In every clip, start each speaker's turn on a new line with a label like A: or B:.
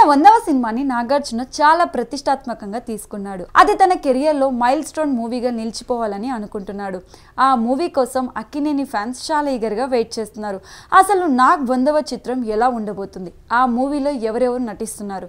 A: వందవ సినిమాని నాగార్జున చాలా ప్రతిష్టాత్మకంగా తీసుకున్నాడు. అది తన కెరియర్ లో మైల్ స్టోన్ మూవీగా నిలిచిపోవాలని అనుకుంటున్నాడు. ఆ మూవీ కోసం అక్కినేని ఫ్యాన్స్ చాలా ఈగర్ గా వెయిట్ చేస్తున్నారు. అసలు నాగ్ 100వ చిత్రం ఎలా ఉండబోతుంది, ఆ మూవీలో ఎవరెవరు నటిస్తున్నారు,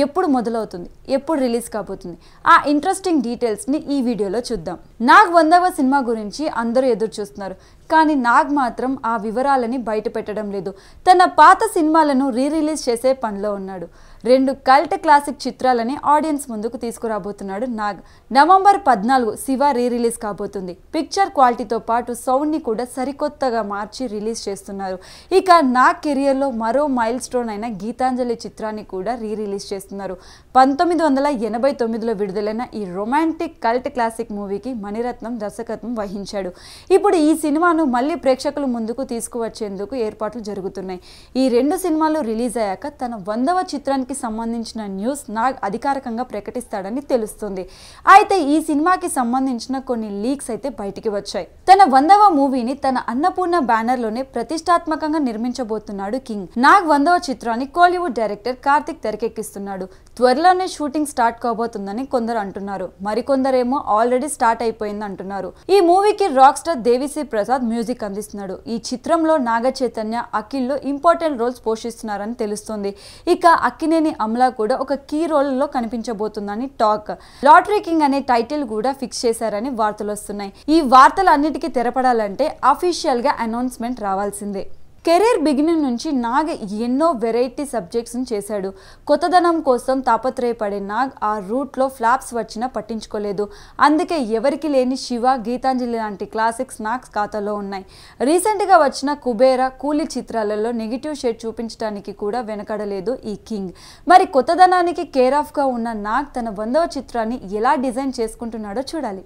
A: ఎప్పుడు మొదలవుతుంది, ఎప్పుడు రిలీజ్ కాబోతుంది, ఆ ఇంట్రెస్టింగ్ డీటెయిల్స్ ని ఈ వీడియోలో చూద్దాం. నాగ్ 100వ సినిమా గురించి అందరూ ఎదురు చూస్తున్నారు. కానీ నాగ్ మాత్రం ఆ వివరాలని బయట పెట్టడం లేదు. తన పాత సినిమాలను రిలీజ్ చేసే పనిలో ఉన్నాడు. 2 కల్ట్ క్లాసిక్ చిత్రాలని ఆడియన్స్ ముందుకు తీసుకురాబోతున్నాడు నాగ్. నవంబర్ 14 శివ రిలీజ్ కాబోతుంది. పిక్చర్ క్వాలిటీతో పాటు సౌండ్ ని కూడా సరికొత్తగా మార్చి రిలీజ్ చేస్తున్నారు. ఇక నాగ్ కెరియర్ లో మరో మైల్ స్టోన్ అయిన గీతాంజలి చిత్రాన్ని కూడా రిలీజ్ చేస్తున్నారు. 1989లో విడుదలైన ఈ రొమాంటిక్ కల్ట్ క్లాసిక్ మూవీకి మణిరత్నం దర్శకత్వం వహించాడు. ఇప్పుడు ఈ సినిమాను మళ్ళీ ప్రేక్షకుల ముందుకు తీసుకువచ్చేందుకు ఏర్పాట్లు జరుగుతున్నాయి. ఈ 2 సినిమాలు రిలీజ్ అయ్యాక తన 100వ చిత్రానికి సంబంధించిన న్యూస్ నాగ్ అధికారికంగా ప్రకటిస్తాడని తెలుస్తుంది. అయితే ఈ సినిమాకి సంబంధించిన కొన్ని లీక్స్ అయితే బయటికి వచ్చాయి. తన 100వ మూవీని తన అన్నపూర్ణ బ్యానర్ లోనే ప్రతిష్టాత్మకంగా నిర్మించబోతున్నాడు కింగ్. నాగ్ 100వ చిత్రాన్ని కోలీవుడ్ డైరెక్టర్ కార్తిక్ తెరకెక్కిస్తున్నాడు. త్వరలోనే షూటింగ్ స్టార్ట్ కాబోతుందని కొందరు అంటున్నారు. మరికొందరేమో ఆల్రెడీ స్టార్ట్ అయిపోయింది అంటున్నారు. ఈ మూవీకి rock star Devi Sri Prasad music అందిస్తున్నాడు. ఈ చిత్రంలో నాగ చైతన్య, అఖిల్ లో ఇంపార్టెంట్ రోల్స్ పోషిస్తున్నారని తెలుస్తుంది. ఇక అక్కినేని అమలా కూడా ఒక కీ రోల్ లో కనిపించబోతుందని టాక్. లాటరీ కింగ్ అనే టైటిల్ కూడా ఫిక్స్ చేశారని వార్తలు వస్తున్నాయి. ఈ వార్తలు అన్నిటికీ తెరపడాలంటే అఫీషియల్ గా అనౌన్స్మెంట్ రావాల్సిందే. కెరీర్ బిగినింగ్ నుంచి నాగ్ ఎన్నో వెరైటీ సబ్జెక్ట్స్ చేశాడు. కొత్తదనం కోసం తాపత్రయపడే నాగ్ ఆ రూట్లో ఫ్లాప్స్ వచ్చినా పట్టించుకోలేదు. అందుకే ఎవరికి లేని శివ, గీతాంజలి లాంటి క్లాసిక్స్ నాగ్ ఖాతాలో ఉన్నాయి. రీసెంట్గా వచ్చిన కుబేరా, కూలీ చిత్రాలలో నెగిటివ్ షేడ్ చూపించడానికి కూడా వెనకడలేదు ఈ కింగ్. మరి కొత్తదనానికి కేర్ ఆఫ్గా ఉన్న నాగ్ తన 100వ చిత్రాన్ని ఎలా డిజైన్ చేసుకుంటున్నాడో చూడాలి.